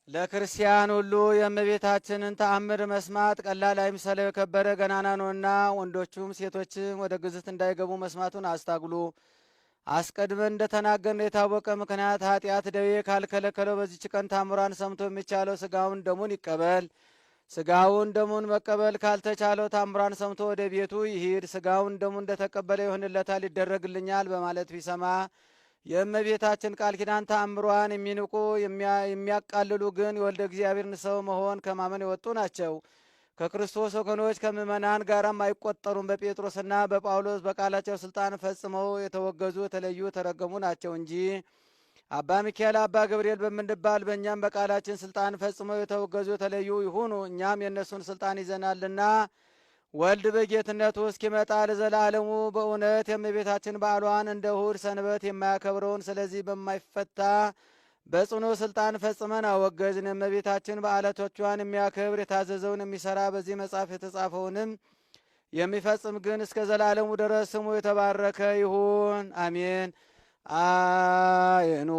ለክርስቲያን ሁሉ የእመቤታችንን ተአምር መስማት ቀላል አይምሰለው፣ የከበረ ገናና ነውና። ወንዶቹም ሴቶችም ወደ ግዝት እንዳይገቡ መስማቱን አስታግሉ። አስቀድመን እንደተናገርን የታወቀ ምክንያት ኃጢአት ደዌ ካልከለከለው በዚች ቀን ታምሯን ሰምቶ የሚቻለው ስጋውን ደሙን ይቀበል። ስጋውን ደሙን መቀበል ካልተቻለው ታምሯን ሰምቶ ወደ ቤቱ ይሂድ። ስጋውን ደሙን እንደተቀበለ ይሆንለታል፣ ይደረግልኛል በማለት ቢሰማ የእመቤታችን ቃል ኪዳን ተአምሯን የሚንቁ የሚያቃልሉ ግን የወልደ እግዚአብሔርን ሰው መሆን ከማመን የወጡ ናቸው። ከክርስቶስ ወገኖች ከምእመናን ጋራም አይቆጠሩም። በጴጥሮስና በጳውሎስ በቃላቸው ስልጣን ፈጽመው የተወገዙ የተለዩ የተረገሙ ናቸው እንጂ አባ ሚካኤል አባ ገብርኤል በምንባል በእኛም በቃላችን ስልጣን ፈጽመው የተወገዙ የተለዩ ይሁኑ። እኛም የእነሱን ስልጣን ይዘናልና ወልድ በጌትነቱ እስኪመጣ ለዘላለሙ በእውነት የእመቤታችን በዓሏን እንደ እሁድ ሰንበት የማያከብረውን ስለዚህ በማይፈታ በጽኑ ስልጣን ፈጽመን አወገዝን። የእመቤታችን በዓላቶቿን የሚያከብር የታዘዘውን የሚሰራ በዚህ መጽሐፍ የተጻፈውንም የሚፈጽም ግን እስከ ዘላለሙ ድረስ ስሙ የተባረከ ይሁን፣ አሜን። አይኑ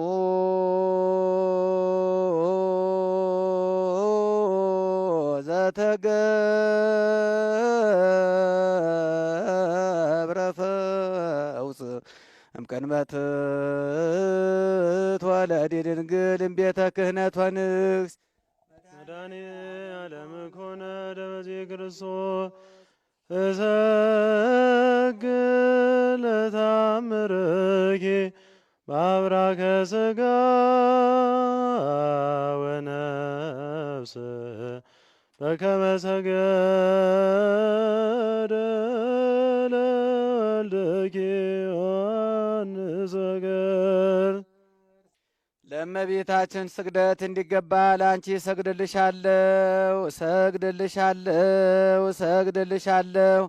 ዘተገብረ ፈውስ እምቀንበት ትወለድ ድንግል እምቤተ ክህነት ወንግስ መድኃኔዓለም ኮነ ደመዚ ክርስቶስ እሰግድ ለተአምርኪ በአብራከ ሥጋ ወነፍስ በከመ ሰገደ ለወልድኪ ወንሰገድ። ለእመቤታችን ስግደት እንዲገባ ለአንቺ እሰግድልሻለሁ እሰግድልሻለሁ እሰግድልሻለሁ።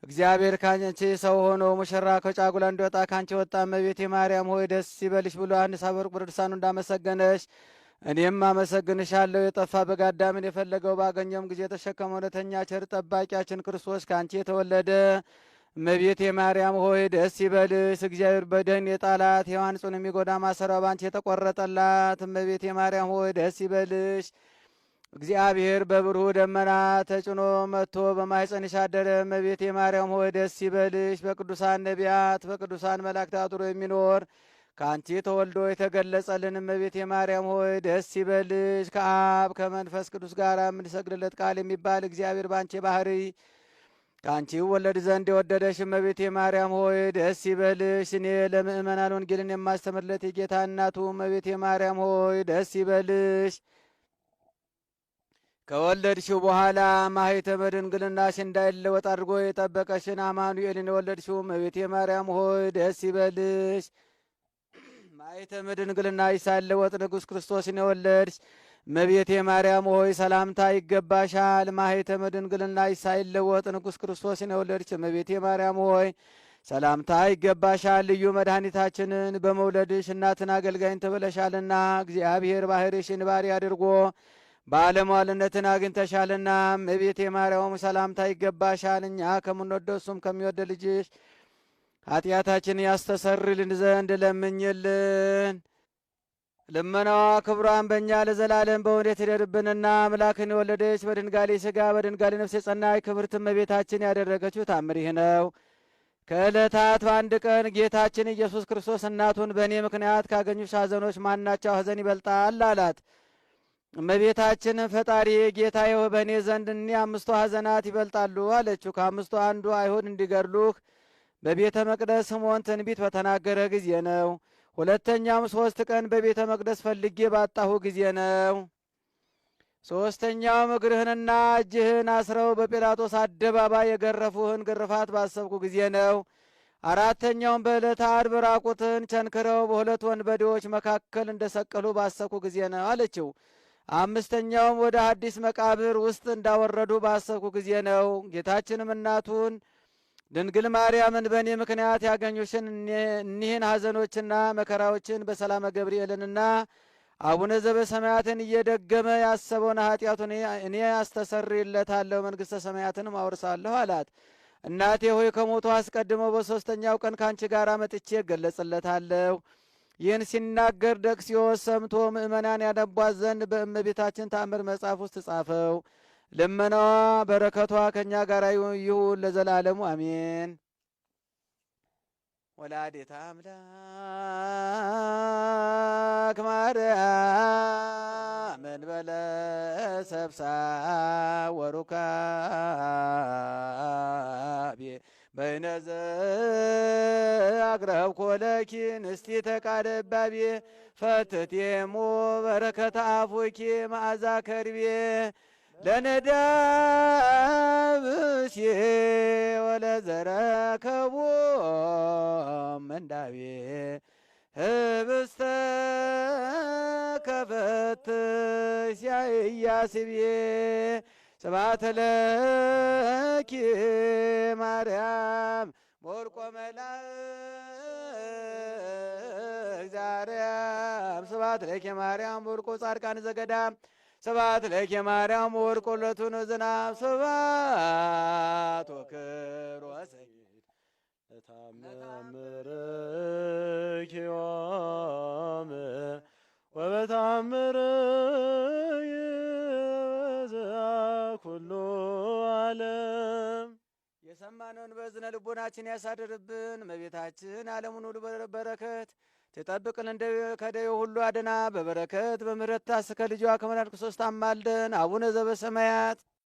እግዚአብሔር ካንቺ ሰው ሆኖ ሙሽራ ከጫጉላ እንዲወጣ ካንቺ ወጣ። እመቤቴ ማርያም ሆይ ደስ ይበልሽ ብሎ ዮሐንስ አፈወርቅ በድርሳኑ እንዳመሰገነሽ እኔም አመሰግንሻለሁ። የጠፋ በግ አዳምን የፈለገው ባገኘውም ጊዜ የተሸከመ እውነተኛ ቸር ጠባቂያችን ክርስቶስ ካንቺ የተወለደ እመቤቴ ማርያም ሆይ ደስ ይበልሽ። እግዚአብሔር በደን የጣላት ሔዋን ጽኑ የሚጎዳ ማሰሯ ባንቺ የተቆረጠላት እመቤቴ ማርያም ሆይ ደስ ይበልሽ። እግዚአብሔር በብሩህ ደመና ተጭኖ መጥቶ በማኅፀንሽ አደረ። እመቤቴ ማርያም ሆይ ደስ ይበልሽ። በቅዱሳን ነቢያት በቅዱሳን መላእክት አድሮ የሚኖር ከአንቺ ተወልዶ የተገለጸልን እመቤቴ ማርያም ሆይ ደስ ይበልሽ። ከአብ ከመንፈስ ቅዱስ ጋር የምንሰግድለት ቃል የሚባል እግዚአብሔር ባንቺ ባህሪ ከአንቺ ወለድ ዘንድ የወደደሽ እመቤቴ ማርያም ሆይ ደስ ይበልሽ። እኔ ለምእመናን ወንጌልን የማስተምርለት የጌታ እናቱ እመቤቴ ማርያም ሆይ ደስ ይበልሽ። ከወለድሽው በኋላ ማኅተመ ድንግልናሽ እንዳይለወጥ አድርጎ የጠበቀሽን አማኑኤልን የወለድሽው እመቤቴ ማርያም ሆይ ደስ ይበልሽ። ማኅተመ ድንግልናሽ ሳይለወጥ ንጉሥ ክርስቶስን የወለድሽ እመቤቴ ማርያም ሆይ ሰላምታ ይገባሻል። ማኅተመ ድንግልናሽ ሳይለወጥ ንጉሥ ክርስቶስን የወለድሽ እመቤቴ ማርያም ሆይ ሰላምታ ይገባሻል። ልዩ መድኃኒታችንን በመውለድሽ እናትን አገልጋይን ትብለሻልና እግዚአብሔር ባሕርሽን ባሕርይ አድርጎ ባለሟልነትን አግኝተሻልና እመቤቴ ማርያም ሰላምታ ይገባሻል። እኛ ከምንወደው እሱም ከሚወደ ልጅሽ ኃጢአታችን ያስተሰርይልን ዘንድ ለምኝልን። ልመናዋ ክብሯን በእኛ ለዘላለም በእውነት ይደርብንና አምላክን የወለደች በድንጋሌ ሥጋ በድንጋሌ ነፍስ የጸናች ክብርት እመቤታችን ያደረገችው ታምር ይህ ነው። ከዕለታት በአንድ ቀን ጌታችን ኢየሱስ ክርስቶስ እናቱን በእኔ ምክንያት ካገኙሽ ሐዘኖች ማናቸው ሐዘን ይበልጣል አላት። እመቤታችን ፈጣሪ ጌታዬ በእኔ ዘንድ እኒህ 5 ሐዘናት ይበልጣሉ አለችው። ከ5ቱ አንዱ አይሁድ እንዲገድሉህ በቤተ መቅደስ ስምዖን ትንቢት በተናገረ ጊዜ ነው። ሁለተኛውም 3 ቀን በቤተ መቅደስ ፈልጌ ባጣሁ ጊዜ ነው። ሦስተኛውም እግርህንና እጅህን አስረው በጲላጦስ አደባባይ የገረፉህን ግርፋት ባሰብኩ ጊዜ ነው። አራተኛውም በዕለተ ዓርብ ራቁትን ቸንክረው በሁለት ወንበዴዎች መካከል እንደሰቀሉ ባሰብኩ ጊዜ ነው አለችው። አምስተኛውም ወደ አዲስ መቃብር ውስጥ እንዳወረዱ ባሰብኩ ጊዜ ነው። ጌታችንም እናቱን ድንግል ማርያምን በእኔ ምክንያት ያገኙሽን እኒህን ሐዘኖችና መከራዎችን በሰላመ ገብርኤልንና አቡነ ዘበሰማያትን እየደገመ ያሰበውን ኃጢአቱን እኔ አስተሰርይለታለሁ፣ መንግሥተ ሰማያትንም አወርሳለሁ አላት። እናቴ ሆይ ከሞቱ አስቀድሞ በሦስተኛው ቀን ካንቺ ጋር መጥቼ እገለጽለታለሁ፣ ይህን ሲናገር ደቅስዮስ ሰምቶ ምእመናን ያነቧት ዘንድ በእመቤታችን ተአምር መጽሐፍ ውስጥ ጻፈው። ልመናዋ በረከቷ ከእኛ ጋር ይሁን ለዘላለሙ አሜን። ወላዲተ አምላክ ማርያም እንበለ ሰብሳብ ወሩካቤ በይነዘ አቅረብኮ ለኪ ንስቲተ ቃለ እባቤ ፈትቴሙ በረከተ አፉኪ መዓዛ ከርቤ ለነዳብሽ ወለዘረከቦ መንዳቤ ህብስተ ከፈትሽ ያኢያስቤ ስብሐት ለኪ ማርያም ሞልቆ መላእክት ዛርያም ስብሐት ለኪ ማርያም ሞልቆ ጻድቃን ዘገዳም ስብሐት ለኪ ማርያም ወርቆ ለቱን ዝናብ ስብሐት ወክብር ወሰይድ ለታምርኪ ዮም ወበታምርኪ ኩሉ ዓለም የሰማነውን በዝነ ልቦናችን ያሳድርብን። እመቤታችን ዓለሙን ሁሉ በረከት ትጠብቅልን፣ ከደዌ ሁሉ አድና። በበረከት በምሕረት ታስከ ልጇ ከመላእክት ሶስት አማልደን። አቡነ ዘበሰማያት